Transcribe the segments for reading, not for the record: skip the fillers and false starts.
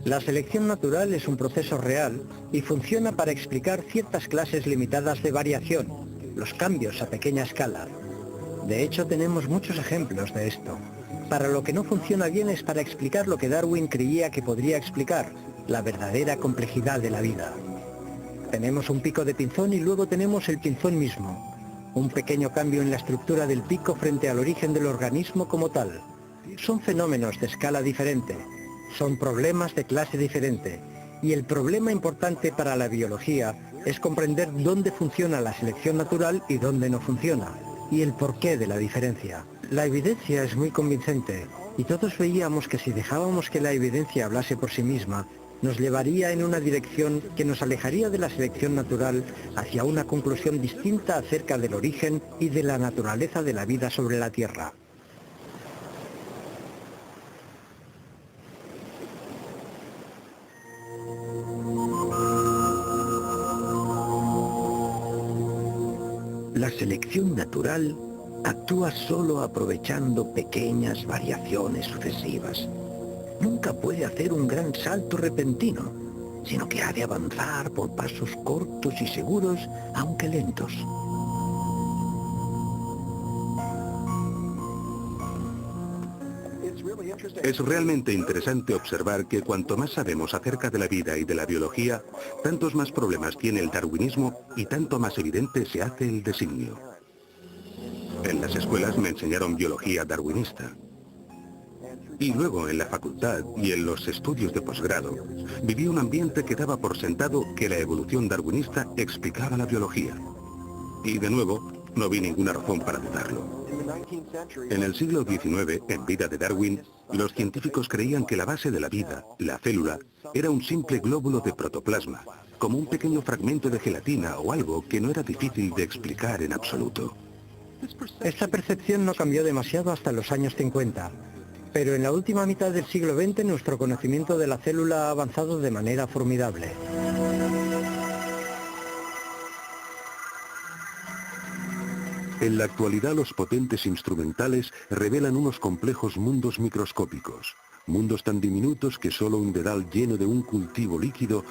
La selección natural es un proceso real y funciona para explicar ciertas clases limitadas de variación, los cambios a pequeña escala. De hecho, tenemos muchos ejemplos de esto. Para lo que no funciona bien es para explicar lo que Darwin creía que podría explicar, la verdadera complejidad de la vida. Tenemos un pico de pinzón y luego tenemos el pinzón mismo. Un pequeño cambio en la estructura del pico frente al origen del organismo como tal. Son fenómenos de escala diferente. Son problemas de clase diferente. Y el problema importante para la biología es comprender dónde funciona la selección natural y dónde no funciona, y el porqué de la diferencia. La evidencia es muy convincente, y todos veíamos que si dejábamos que la evidencia hablase por sí misma, nos llevaría en una dirección que nos alejaría de la selección natural hacia una conclusión distinta acerca del origen y de la naturaleza de la vida sobre la Tierra. La selección natural actúa solo aprovechando pequeñas variaciones sucesivas. Nunca puede hacer un gran salto repentino, sino que ha de avanzar por pasos cortos y seguros, aunque lentos. Es realmente interesante observar que cuanto más sabemos acerca de la vida y de la biología, tantos más problemas tiene el darwinismo y tanto más evidente se hace el designio. En las escuelas me enseñaron biología darwinista. Y luego en la facultad y en los estudios de posgrado, viví un ambiente que daba por sentado que la evolución darwinista explicaba la biología. Y de nuevo, no vi ninguna razón para dudarlo. En el siglo XIX, en vida de Darwin, los científicos creían que la base de la vida, la célula, era un simple glóbulo de protoplasma, como un pequeño fragmento de gelatina o algo que no era difícil de explicar en absoluto. Esta percepción no cambió demasiado hasta los años 50, pero en la última mitad del siglo XX nuestro conocimiento de la célula ha avanzado de manera formidable. En la actualidad los potentes instrumentales revelan unos complejos mundos microscópicos, mundos tan diminutos que solo un dedal lleno de un cultivo líquido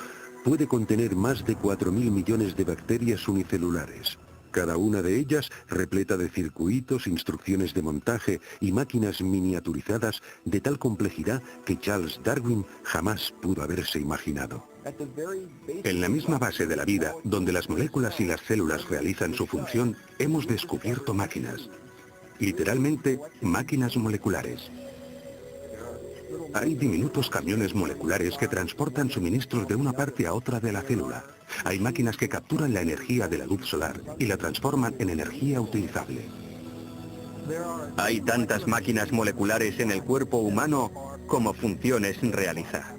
puede contener más de 4.000 millones de bacterias unicelulares. Cada una de ellas repleta de circuitos, instrucciones de montaje y máquinas miniaturizadas de tal complejidad que Charles Darwin jamás pudo haberse imaginado. En la misma base de la vida, donde las moléculas y las células realizan su función, hemos descubierto máquinas. Literalmente, máquinas moleculares. Hay diminutos camiones moleculares que transportan suministros de una parte a otra de la célula. Hay máquinas que capturan la energía de la luz solar y la transforman en energía utilizable. Hay tantas máquinas moleculares en el cuerpo humano como funciones realiza.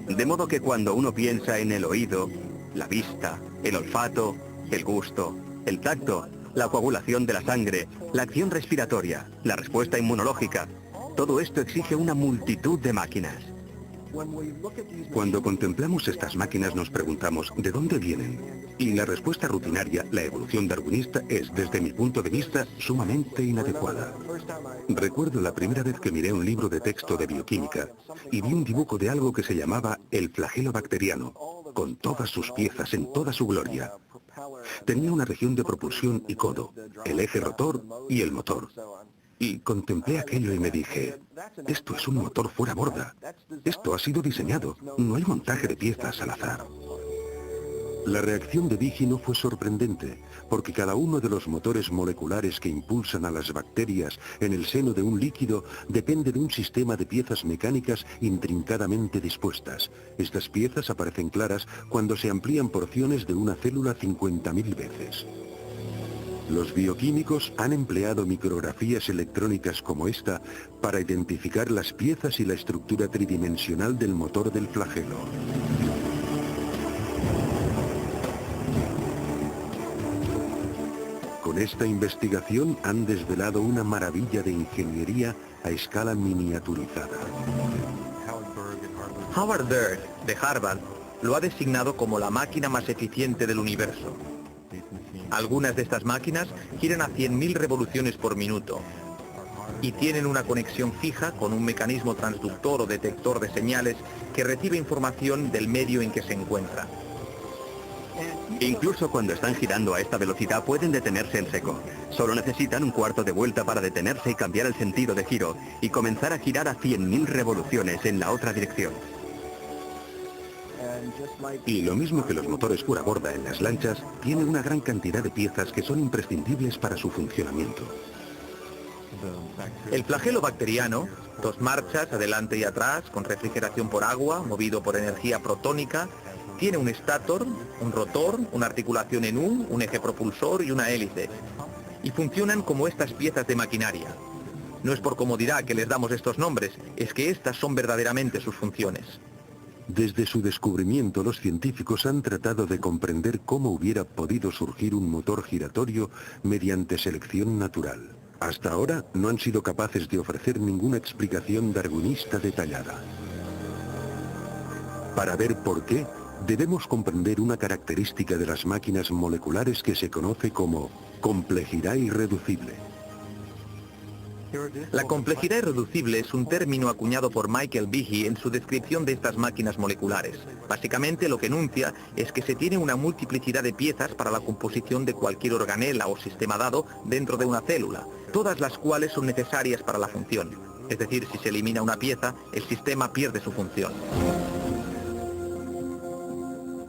De modo que cuando uno piensa en el oído, la vista, el olfato, el gusto, el tacto, la coagulación de la sangre, la acción respiratoria, la respuesta inmunológica, todo esto exige una multitud de máquinas. Cuando contemplamos estas máquinas nos preguntamos ¿de dónde vienen? Y la respuesta rutinaria, la evolución darwinista, es, desde mi punto de vista, sumamente inadecuada. Recuerdo la primera vez que miré un libro de texto de bioquímica y vi un dibujo de algo que se llamaba el flagelo bacteriano, con todas sus piezas en toda su gloria. Tenía una región de propulsión y codo, el eje rotor y el motor. Y contemplé aquello y me dije, esto es un motor fuera borda. Esto ha sido diseñado, no hay montaje de piezas al azar. La reacción de Digi no fue sorprendente, porque cada uno de los motores moleculares que impulsan a las bacterias en el seno de un líquido depende de un sistema de piezas mecánicas intrincadamente dispuestas. Estas piezas aparecen claras cuando se amplían porciones de una célula 50.000 veces. Los bioquímicos han empleado micrografías electrónicas como esta para identificar las piezas y la estructura tridimensional del motor del flagelo. Con esta investigación han desvelado una maravilla de ingeniería a escala miniaturizada. Howard Berg, de Harvard, lo ha designado como la máquina más eficiente del universo. Algunas de estas máquinas giran a 100.000 revoluciones por minuto. y tienen una conexión fija con un mecanismo transductor o detector de señales que recibe información del medio en que se encuentra. Incluso cuando están girando a esta velocidad pueden detenerse en seco. Solo necesitan un cuarto de vuelta para detenerse y cambiar el sentido de giro y comenzar a girar a 100.000 revoluciones en la otra dirección. Y lo mismo que los motores pura borda en las lanchas, tiene una gran cantidad de piezas que son imprescindibles para su funcionamiento. El flagelo bacteriano, 2 marchas, adelante y atrás, con refrigeración por agua, movido por energía protónica, tiene un estator, un rotor, una articulación en U, un eje propulsor y una hélice. Y funcionan como estas piezas de maquinaria. No es por comodidad que les damos estos nombres, es que estas son verdaderamente sus funciones. Desde su descubrimiento, los científicos han tratado de comprender cómo hubiera podido surgir un motor giratorio mediante selección natural. Hasta ahora no han sido capaces de ofrecer ninguna explicación darwinista detallada. Para ver por qué, debemos comprender una característica de las máquinas moleculares que se conoce como complejidad irreducible. La complejidad irreducible es un término acuñado por Michael Behe en su descripción de estas máquinas moleculares. Básicamente lo que enuncia es que se tiene una multiplicidad de piezas para la composición de cualquier organela o sistema dado dentro de una célula, todas las cuales son necesarias para la función. Es decir, si se elimina una pieza, el sistema pierde su función.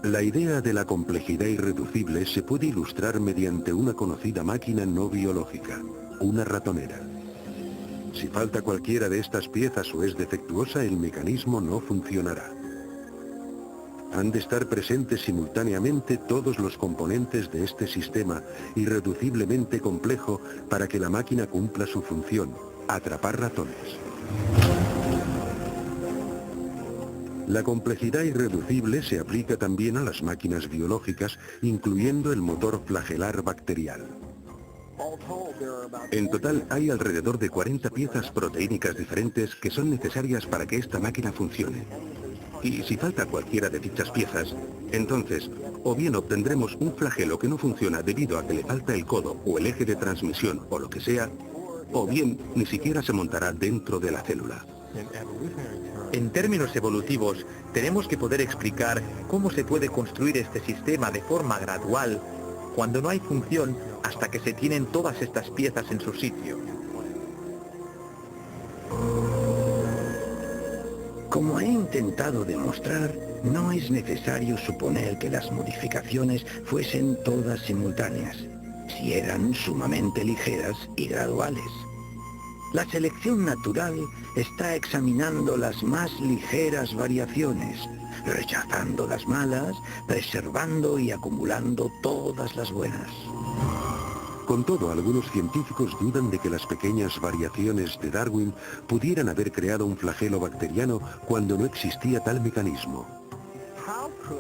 La idea de la complejidad irreducible se puede ilustrar mediante una conocida máquina no biológica, una ratonera. Si falta cualquiera de estas piezas o es defectuosa, el mecanismo no funcionará. Han de estar presentes simultáneamente todos los componentes de este sistema irreduciblemente complejo para que la máquina cumpla su función, atrapar ratones. La complejidad irreducible se aplica también a las máquinas biológicas, incluyendo el motor flagelar bacterial. En total hay alrededor de 40 piezas proteínicas diferentes que son necesarias para que esta máquina funcione. Y si falta cualquiera de dichas piezas, entonces, o bien obtendremos un flagelo que no funciona debido a que le falta el codo o el eje de transmisión o lo que sea, o bien ni siquiera se montará dentro de la célula. En términos evolutivos, tenemos que poder explicar cómo se puede construir este sistema de forma gradual cuando no hay función hasta que se tienen todas estas piezas en su sitio. Como he intentado demostrar, no es necesario suponer que las modificaciones fuesen todas simultáneas, si eran sumamente ligeras y graduales. La selección natural está examinando las más ligeras variaciones, rechazando las malas, preservando y acumulando todas las buenas. Con todo, algunos científicos dudan de que las pequeñas variaciones de Darwin pudieran haber creado un flagelo bacteriano cuando no existía tal mecanismo.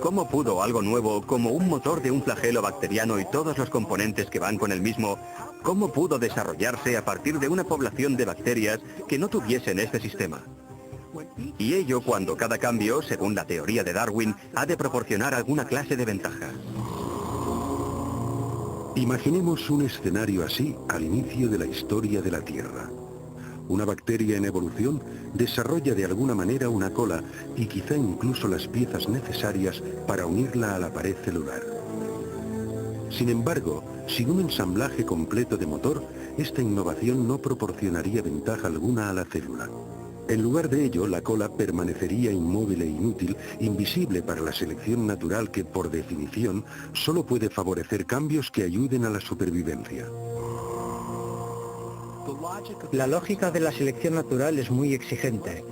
¿Cómo pudo algo nuevo, como un motor de un flagelo bacteriano y todos los componentes que van con el mismo, cómo pudo desarrollarse a partir de una población de bacterias que no tuviesen este sistema? Y ello cuando cada cambio, según la teoría de Darwin, ha de proporcionar alguna clase de ventaja. Imaginemos un escenario así al inicio de la historia de la Tierra. Una bacteria en evolución desarrolla de alguna manera una cola y quizá incluso las piezas necesarias para unirla a la pared celular. Sin embargo, sin un ensamblaje completo de motor, esta innovación no proporcionaría ventaja alguna a la célula. En lugar de ello, la cola permanecería inmóvil e inútil, invisible para la selección natural que, por definición, solo puede favorecer cambios que ayuden a la supervivencia. La lógica de la selección natural es muy exigente.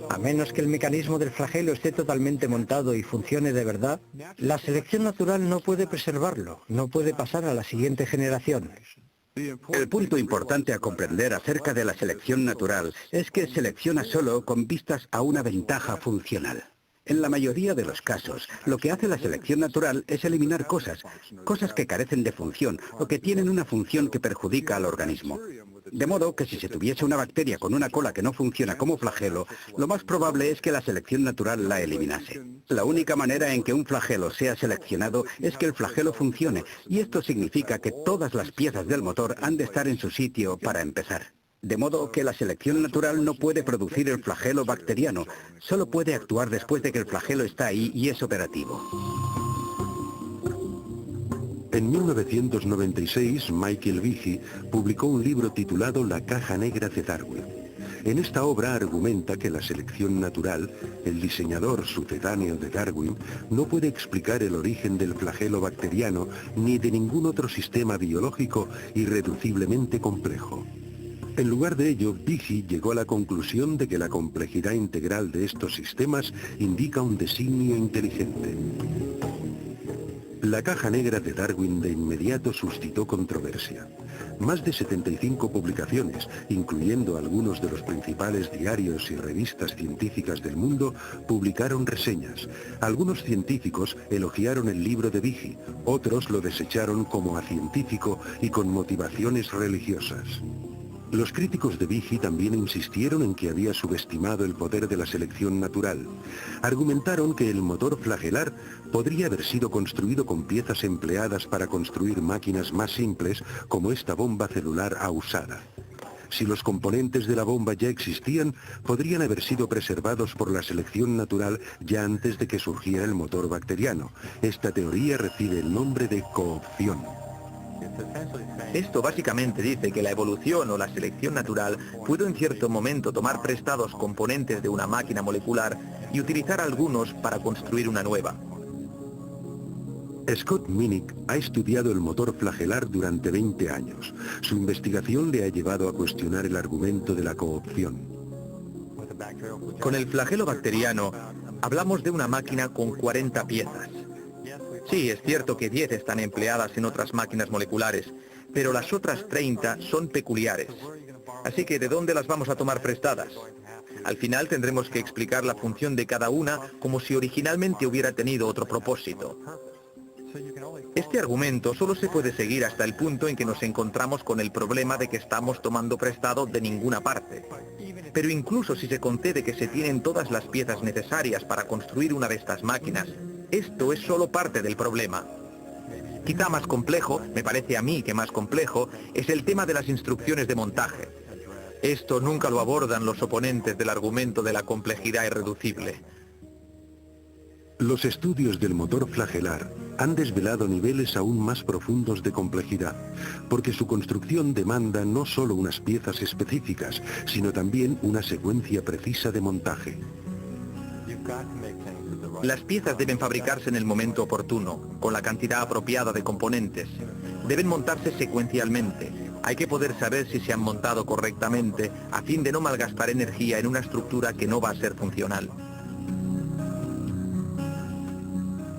A menos que el mecanismo del flagelo esté totalmente montado y funcione de verdad, la selección natural no puede preservarlo, no puede pasar a la siguiente generación. El punto importante a comprender acerca de la selección natural es que selecciona solo con vistas a una ventaja funcional. En la mayoría de los casos, lo que hace la selección natural es eliminar cosas que carecen de función o que tienen una función que perjudica al organismo. De modo que si se tuviese una bacteria con una cola que no funciona como flagelo, lo más probable es que la selección natural la eliminase. La única manera en que un flagelo sea seleccionado es que el flagelo funcione, y esto significa que todas las piezas del motor han de estar en su sitio para empezar. De modo que la selección natural no puede producir el flagelo bacteriano, solo puede actuar después de que el flagelo está ahí y es operativo. En 1996, Michael Behe publicó un libro titulado La caja negra de Darwin. En esta obra argumenta que la selección natural, el diseñador sucedáneo de Darwin, no puede explicar el origen del flagelo bacteriano ni de ningún otro sistema biológico irreduciblemente complejo. En lugar de ello, Behe llegó a la conclusión de que la complejidad integral de estos sistemas indica un designio inteligente. La caja negra de Darwin de inmediato suscitó controversia. Más de 75 publicaciones, incluyendo algunos de los principales diarios y revistas científicas del mundo, publicaron reseñas. Algunos científicos elogiaron el libro de Behe, otros lo desecharon como acientífico y con motivaciones religiosas. Los críticos de Behe también insistieron en que había subestimado el poder de la selección natural. Argumentaron que el motor flagelar podría haber sido construido con piezas empleadas para construir máquinas más simples, como esta bomba celular usada. Si los componentes de la bomba ya existían, podrían haber sido preservados por la selección natural ya antes de que surgiera el motor bacteriano. Esta teoría recibe el nombre de coopción. Esto básicamente dice que la evolución o la selección natural pudo en cierto momento tomar prestados componentes de una máquina molecular y utilizar algunos para construir una nueva. Scott Minnick ha estudiado el motor flagelar durante 20 años. Su investigación le ha llevado a cuestionar el argumento de la coopción. Con el flagelo bacteriano, hablamos de una máquina con 40 piezas. Sí, es cierto que 10 están empleadas en otras máquinas moleculares, pero las otras 30 son peculiares. Así que, ¿de dónde las vamos a tomar prestadas? Al final tendremos que explicar la función de cada una como si originalmente hubiera tenido otro propósito. Este argumento solo se puede seguir hasta el punto en que nos encontramos con el problema de que estamos tomando prestado de ninguna parte. Pero incluso si se concede que se tienen todas las piezas necesarias para construir una de estas máquinas, esto es solo parte del problema. Quizá más complejo, me parece a mí que más complejo, es el tema de las instrucciones de montaje. Esto nunca lo abordan los oponentes del argumento de la complejidad irreducible. Los estudios del motor flagelar han desvelado niveles aún más profundos de complejidad, porque su construcción demanda no solo unas piezas específicas, sino también una secuencia precisa de montaje. Las piezas deben fabricarse en el momento oportuno, con la cantidad apropiada de componentes. Deben montarse secuencialmente. Hay que poder saber si se han montado correctamente, a fin de no malgastar energía en una estructura que no va a ser funcional.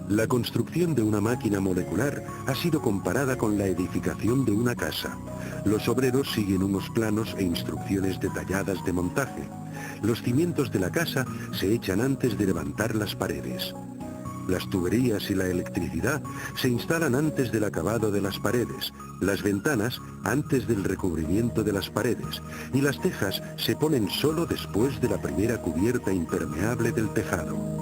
La construcción de una máquina molecular ha sido comparada con la edificación de una casa. Los obreros siguen unos planos e instrucciones detalladas de montaje. Los cimientos de la casa se echan antes de levantar las paredes. Las tuberías y la electricidad se instalan antes del acabado de las paredes, las ventanas antes del recubrimiento de las paredes y las tejas se ponen solo después de la primera cubierta impermeable del tejado.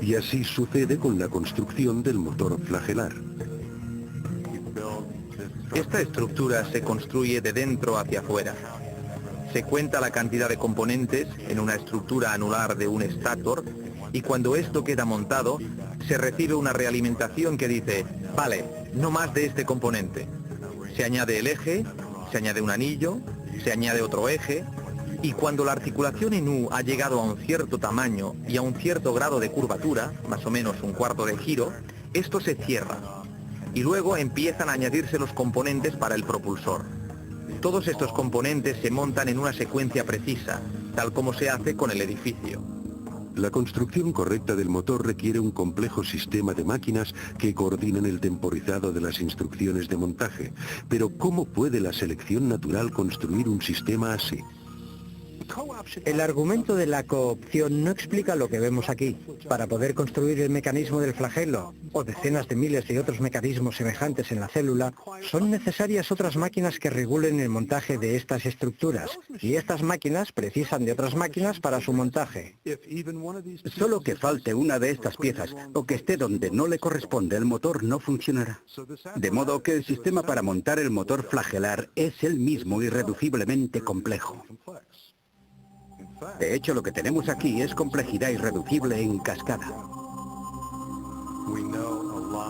Y así sucede con la construcción del motor flagelar. Esta estructura se construye de dentro hacia afuera. Se cuenta la cantidad de componentes en una estructura anular de un estator y cuando esto queda montado, se recibe una realimentación que dice, vale, no más de este componente. Se añade el eje, se añade un anillo, se añade otro eje, y cuando la articulación en U ha llegado a un cierto tamaño y a un cierto grado de curvatura, más o menos un cuarto de giro, esto se cierra. Y luego empiezan a añadirse los componentes para el propulsor. Todos estos componentes se montan en una secuencia precisa, tal como se hace con el edificio. La construcción correcta del motor requiere un complejo sistema de máquinas que coordinen el temporizado de las instrucciones de montaje. Pero ¿cómo puede la selección natural construir un sistema así? El argumento de la coopción no explica lo que vemos aquí. Para poder construir el mecanismo del flagelo, o decenas de miles de otros mecanismos semejantes en la célula, son necesarias otras máquinas que regulen el montaje de estas estructuras, y estas máquinas precisan de otras máquinas para su montaje. Solo que falte una de estas piezas o que esté donde no le corresponde, el motor no funcionará. De modo que el sistema para montar el motor flagelar es el mismo irreduciblemente complejo. De hecho, lo que tenemos aquí es complejidad irreducible en cascada.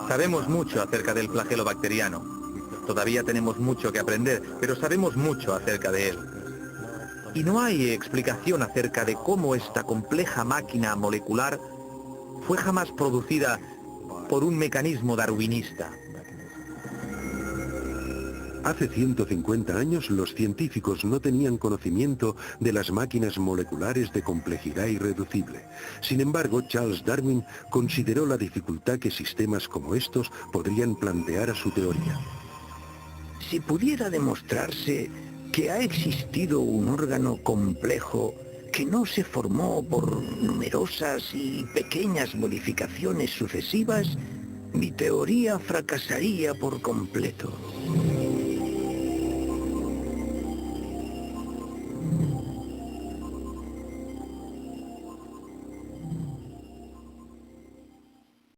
Sabemos mucho acerca del flagelo bacteriano. Todavía tenemos mucho que aprender, pero sabemos mucho acerca de él. Y no hay explicación acerca de cómo esta compleja máquina molecular fue jamás producida por un mecanismo darwinista. Hace 150 años los científicos no tenían conocimiento de las máquinas moleculares de complejidad irreducible. Sin embargo, Charles Darwin consideró la dificultad que sistemas como estos podrían plantear a su teoría. Si pudiera demostrarse que ha existido un órgano complejo que no se formó por numerosas y pequeñas modificaciones sucesivas, mi teoría fracasaría por completo.